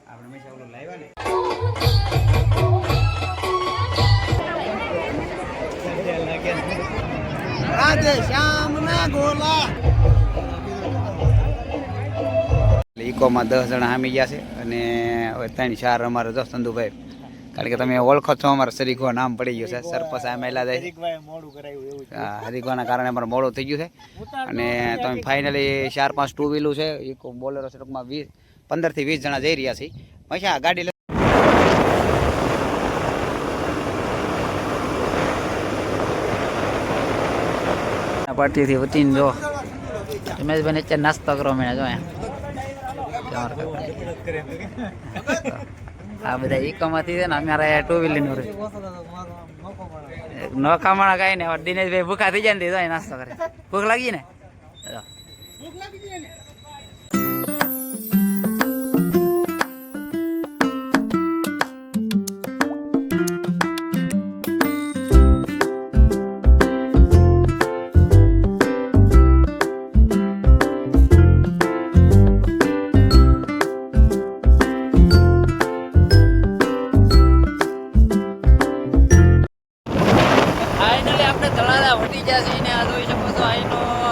આપણે હંમેશા ઓલું લાવ્યા ને રાધે શ્યામ ના ગોલા ઇકોમાં 10 જણા હામી ગયા છે અને હવે 3-4 અમારે જો સંધુભાઈ, કારણ કે તમે ઓળખો છો અમારા હરીગવા નામ પડી ગયું છે. સરપંચ આ મહિલા જાય મોડું કરાવ્યું એવું છે. હા, હરીગવાના કારણે અમારે મોડું થઈ ગયું છે અને તમે ફાઇનલી 4-5 ટુ વ્હીલું છે. ઇકો બોલેરો સડકમાં 15 થી 20 જણા જઈ રહ્યા છે. પછી ગાડી પાર્ટીથી વતીને જો રમેશભાઈ અત્યારે નાસ્તો કરો મેં જો આ બધા ઇકોમાંથી છે ને અમારે ટુ વ્હીલર નોખામણા કાંઈ ને દિનેશભાઈ ભૂખા થઈ જાય ને નાસ્તો કરે. ભૂખ લાગી ને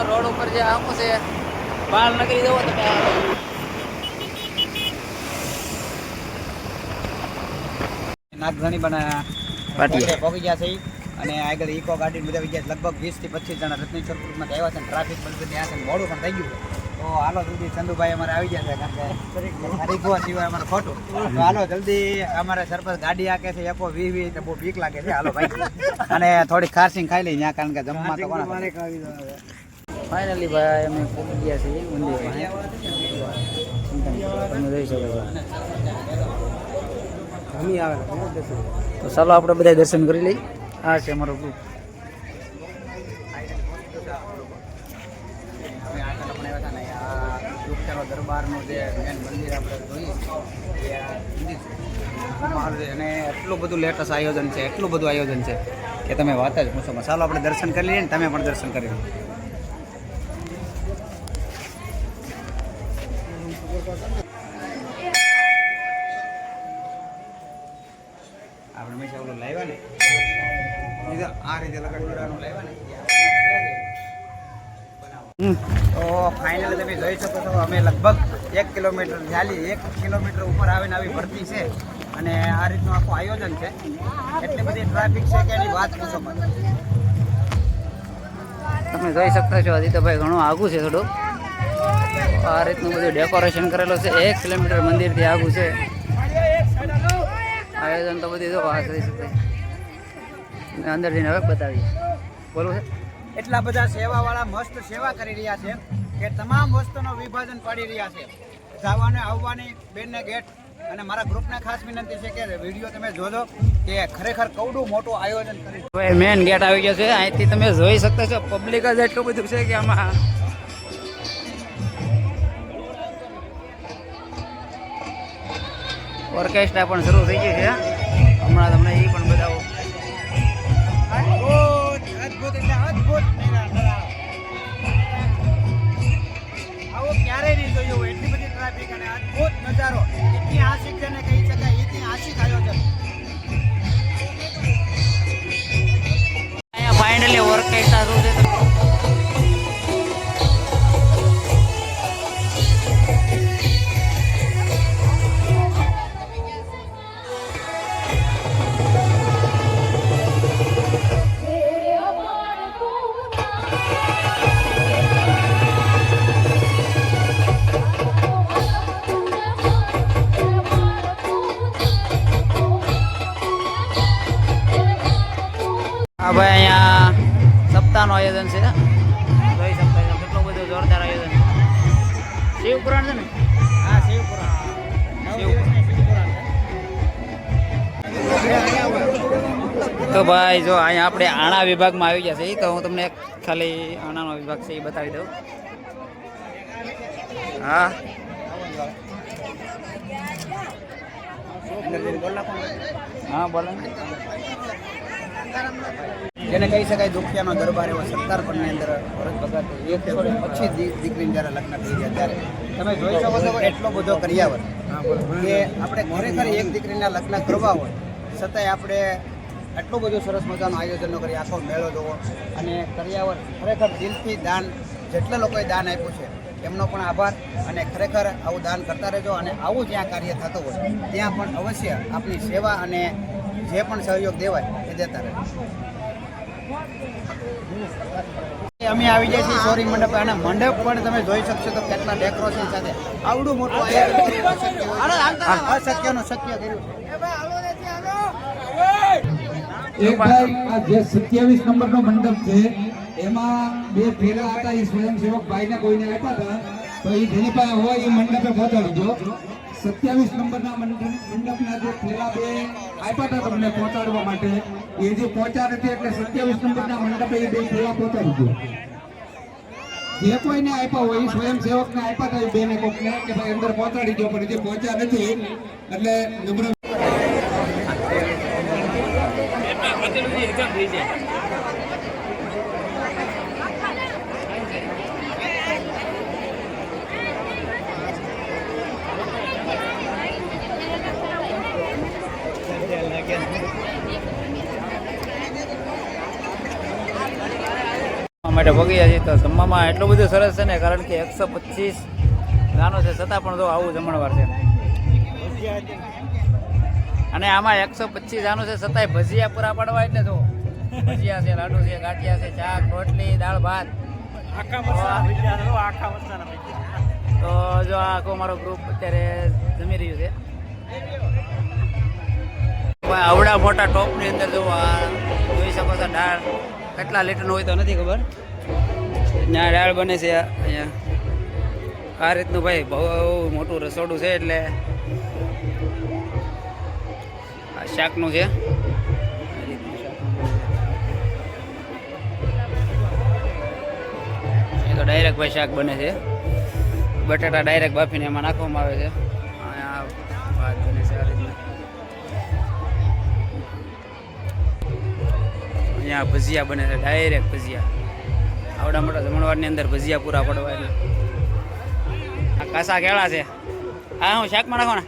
રોડ ઉપર જે આમ છે બાળ નગરી જવો તમે નાગધણી બનાવ્યા પહોંચી ગયા છે અને આગળ ઇકો ગાડી બધા ગયા લગભગ 20 થી 25 જણા રત્નેશ્વરપુરમાં આવ્યા છે. ટ્રાફિક બધું ત્યાં છે, મોડું પણ થઈ ગયું છે. તો હાલો જલ્દી ચંદુભાઈ અમારે આવી ગયા છે, કારણ કે હરીગવા સિવાય અમારે ખોટું. તો હાલો જલ્દી અમારે સરપંચ ગાડી આકે છે એકો 20 બહુ બીક લાગે છે. હાલો ભાઈ અને થોડી ખારસીંગ ખાઈ લઈ ત્યાં, કારણ કે જમવા તો કોણ. ફાઇનલી ભાઈ અમે પહોંચી ગયા છીએ મંદિરમાં. તમે જોઈ શકો છો તો ચાલો આપણે બધા દર્શન કરી લઈ. આ છે અમારો ગ્રુપ. દરબારનું જે મેન મંદિર આપણે જોઈએ અને એટલું બધું લેટેસ્ટ આયોજન છે, એટલું બધું આયોજન છે કે તમે વાત જ પૂછો. ચાલો આપણે દર્શન કરી લઈએ ને તમે પણ દર્શન કરી લો. આપણે હંમેશા ઓલું લાવ્યા ને આ રીતે લગાડવાનું લાવ્યા ને. તો ફાઇનલી તમે જોઈ શકો છો અમે લગભગ 1 કિલોમીટર ચાલી 1 કિલોમીટર ઉપર આવીને આવી ભરતી છે અને આ રીતનું આખું આયોજન છે. એટલી બધી ટ્રાફિક છે કે એની વાત પૂછો. તમે જોઈ શકતા છો આદિત્યભાઈ ઘણું આગું છે થોડું. આ રીતનું બધું ડેકોરેશન કરેલું છે. 1 કિલોમીટર મંદિરથી આગું છે આયોજન. તો બધી જો આ જોઈ શકાય. અંદર જઈને હવે બતાવીએ બોલવું છે. એટલા બધા સેવાવાળા મસ્ત સેવા કરી રહ્યા છે કે તમામ વસ્તુનો વિભાજન પાડી રહ્યા છે. જવાને આવવાની બેનને ગેટ અને મારા ગ્રુપને ખાસ વિનંતી છે કે વિડીયો તમે જોજો કે ખરેખર કવડું મોટું આયોજન કર્યું. મેન ગેટ આવી ગયો છે. અહીંથી તમે જોઈ શકતા છો પબ્લિક જ એટલું બધું છે કે આમાં ઓર્કેસ્ટ્રા પણ શરૂ થઈ ગઈ છે. હમણાં તમને એ પણ બતાવો. અદ્ભુત એટલે અદ્ભુત. આવો ક્યારેય નહીં જોયું હોય. એટલી બધી ટ્રાફિક અને અદ્ભુત નજારો. ઐતિહાસિક જેને કહી શકાય, ઐતિહાસિક આયોજન. અહીંયા ફાઇનલી ઓર્કેસ્ટ્રા શરૂ છે. હા ભાઈ, અહીંયા સપ્તાહનું આયોજન છે. જોઈ શકતા છો કેટલું બધું જોરદાર આયોજન. શિવપુરાણ છે ને? હા, શિવપુરાણ. તો ભાઈ જો અહીંયા આપણે આણા વિભાગમાં આવી ગયા છે. તો હું તમને ખાલી આણાનો વિભાગ છે એ બતાવી દઉં. હા, હા બોલો. જેને કહી શકાય દુખિયાનો દરબાર એવો સત્તારપણની અંદર ભરત ભગત 1 પછી દીકરીને જ્યારે લગ્ન થઈ ગયા ત્યારે તમે જોઈ શકો છો એટલો બધો કર્યાવર. કે આપણે ખરેખર એક દીકરીના લગ્ન કરવા હોય છતાંય આપણે આટલું બધું સરસ મજાનું આયોજનો કરી આખો મેળો જોવો અને કર્યાવર ખરેખર દિલથી દાન જેટલા લોકોએ દાન આપ્યું છે એમનો પણ આભાર અને ખરેખર આવું દાન કરતા રહેજો અને આવું જ્યાં કાર્ય થતું હોય ત્યાં પણ અવશ્ય આપણી સેવા અને જે પણ સહયોગ દેવાય એ દેતા રહે. અમે આવી જાય છીએ સોરી મંડપ અને મંડપ પણ તમે જોઈ શકશો તો કેટલા ડેકોરેશન સાથે આવડું મોટું અશક્યનું શક્ય કર્યું. એક ભાઈ આ જે 27 નંબરનો મંડપ છે એમાં 2 ફેરા હતા એ સ્વયંસેવક ભાઈને કોઈને આપ્યા હતા તો એ જેની પાસે હોય એ મંડપે પહોંચાડી દો. 27 નંબરના મંડપના જે ફેરા 2 આપ્યા હતા તમને પહોંચાડવા માટે એ જે પહોંચાડે છે એટલે 27 નંબરના મંડપે એ 2 ફેરા પહોંચાડી દો. જે કોઈને આપ્યા હોય એ સ્વયંસેવકને આપ્યા હતા એ બેને કોકને કે ભાઈ અંદર પહોંચાડી દો પણ જે પહોંચ્યા નથી એટલે નમ્ર માટે ભોગીયા છીએ તો જમવામાં એટલું બધું સરસ છે ને કારણ કે 125 ગાનો છે છતાં પણ જો આવું જમણવાર છે અને આમાં 125 ગાનો છે છતાંય ભજીયા પૂરા પાડવા એટલે જો ભજીયા છે, લાડુ છે, ગાંઠિયા છે, શાક, રોટલી, દાળ ભાત તો જો આખો મારો ગ્રુપ અત્યારે જમી રહ્યું છે. આવડા મોટા ટોપની અંદર જો આ જોઈ શકો છો દાળ કેટલા લીટરનું હોય તો નથી ખબર. ત્યાં દાળ બને છે અહીંયા આ રીતનું ભાઈ બહુ મોટું રસોડું છે એટલે આ શાકનું છે. એ તો ડાયરેક્ટ ભાઈ શાક બને છે, બટાટા ડાયરેક્ટ બાફીને એમાં નાખવામાં આવે છે. અહીંયા ભાત બને છે આ રીતનું. અહીંયા ભજીયા બને છે ડાયરેક્ટ ભજીયા. આવડા મોટા જમણવારની અંદર ભજીયા પૂરા પડવા એટલે આ કાસા કેળા છે. હા હું શાકમાં નાખવાના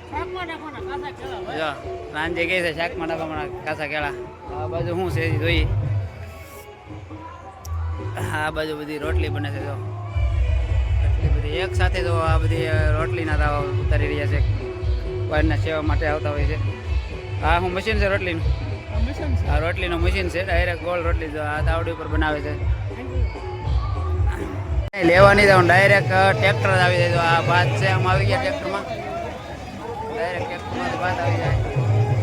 જો સાંજે કહે છે શાકમાં નાખવાના કાસા કેળા. આ બાજુ શું છે જોઈએ. આ બાજુ બધી રોટલી બને છે જો એટલી બધી એક સાથે જો આ બધી રોટલીના તાવા ઉતારી રહ્યા છે. બહારના સેવા માટે આવતા હોય છે. હા હું મશીન છે રોટલીનું. આ રોટલીનું મશીન છે ડાયરેક્ટ ગોળ રોટલી જો આ તાવડી ઉપર બનાવે છે. લેવાની તો ડાયરેક્ટ ટ્રેક્ટર આવી જાય. તો આ ભાત છે આમ આવી ગયા ટ્રેક્ટરમાં ડાયરેક્ટ ટ્રેક્ટરમાંથી ભાત આવી જાય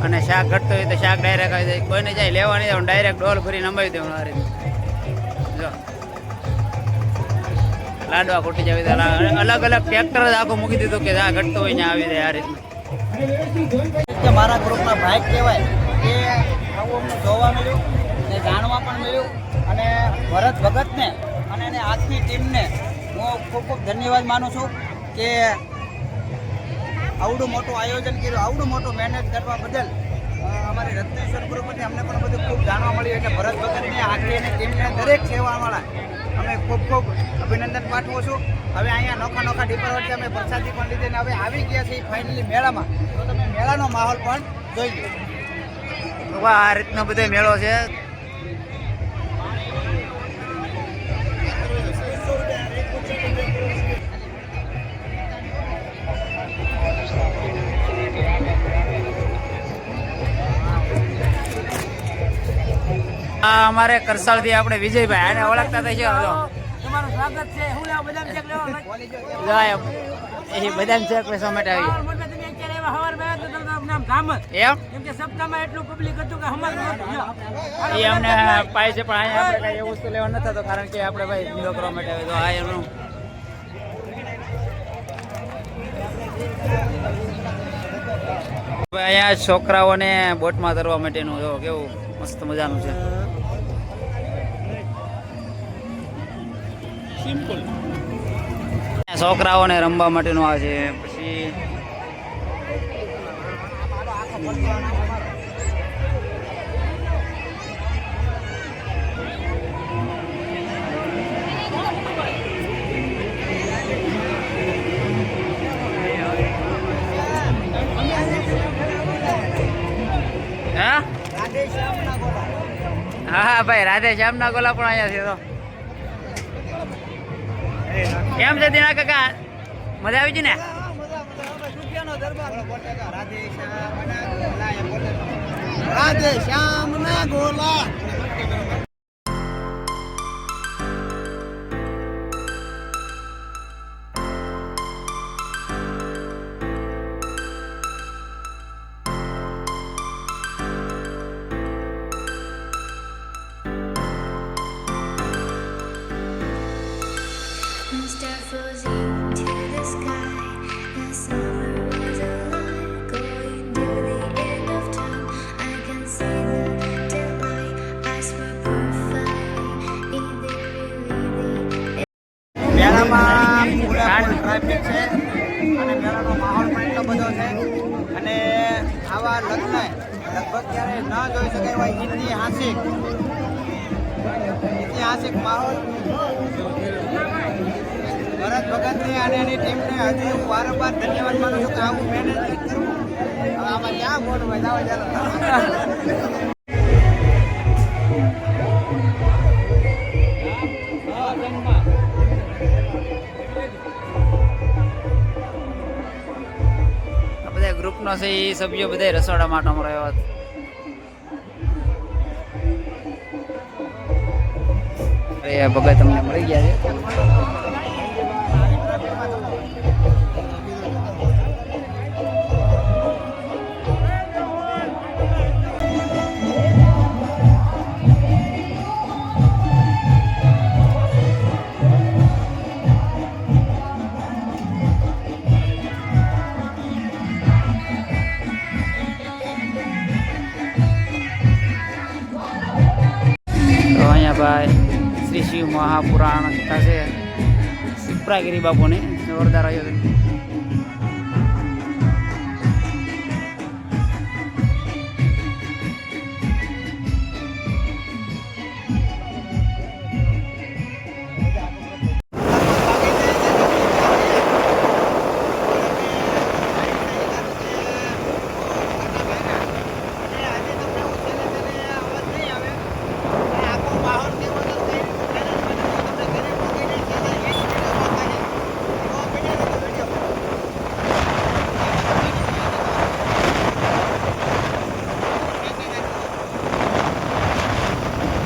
અને શાક ઘટતો હોય તો શાક ડાયરેક્ટ આવી જાય. કોઈને જાય લેવાની તો ડાયરેક્ટ ડોલ ભરીને અંબાવી દેવાનું આ રીતે. જો લાડવા ખૂટી જાય અલગ અલગ ટ્રેક્ટર જ આખું મૂકી દીધું કે આ ઘટતો હોય ને આવી જાય આ રીતનું. મારા ગ્રુપના ભાઈ કહેવાય કે આવું અમને જોવા મળ્યું ને જાણવા પણ મળ્યું અને ભરત ભગતને અને એને આખી ટીમને હું ખૂબ ખૂબ ધન્યવાદ માનું છું કે આવડું મોટું આયોજન કર્યું, આવડું મોટું મહેનત કરવા બદલ અમારી રત્નેશ્વર ગ્રુપથી અમને પણ બધું ખૂબ જાણવા મળ્યું. એટલે ભરત ભગતને આખી એની ટીમને દરેક સેવાવાળા અમે ખૂબ ખૂબ અભિનંદન પાઠવું છું. હવે અહીંયા નોખા નોખા ડીપર વચ્ચે અમે પ્રસાદી પણ લીધી ને હવે આવી ગયા છીએ ફાઇનલી મેળામાં. તો તમે મેળાનો માહોલ પણ જોઈ લો. આ રીતનો બધો મેળો છે. આ અમારે કરસાળથી આપણે વિજયભાઈ આને ઓળખતા થઈ છે. તમારું સ્વાગત છે. હું લેવા બદામ શેક લેવા એ બદામ શેક વેચવા માટે આવી એમ કેમ કે સપ્તાહમાં એટલું પબ્લિક હતું કે અમારું એ અમને પાય છે પણ અહીંયા આપણે કઈ એ વસ્તુ લેવા નથી થતો કારણ કે આપણે ભાઈ ધંધો કરવા માટે આવે તો આ એમનું અહીંયા છોકરાઓને બોટમાં તરવા માટેનું જો કેવું મસ્ત મજાનું છે. સિમ્પલ છોકરાઓને રમવા માટેનું આ છે. પછી વાહ ભાઈ, રાધે શ્યામના ગોલા પણ અહીંયા છે તો. કેમ છે દીના કાકા, મજા આવી છે ને? રાધે શ્યામ ના ગોલા. Star floating to the sky. The summer was alive, going to the end of time. I can see the daylight. I swear perfect. In the really મેળામાં પૂરેપૂરો ટ્રાફિક છે અને મેળાનો માહોલ પણ એટલો બધો છે અને આવા લગ્ન લગભગ ક્યારેય ન જોઈ શકાય એવા ઐતિહાસિક માહોલ ભરત ભગતની અને એની ટીમને હજી હું વારંવાર ધન્યવાદ માનું છું કે આવું મેનેજ કરવું. હવે આમાં ક્યાં મોટું ભાઈ જાવ ચાલો. આ બધા ગ્રુપનો છે એ સભ્યો બધા રસોડા માટે અમારો આવ્યો હતો. અરે ભગત તમને મળી ગયા છે. તો અહીંયા ભાઈ શ્રી શિવ મહાપુરાણ કથા છે સિપ્રાગીરી બાપુની જોરદાર આયોજન.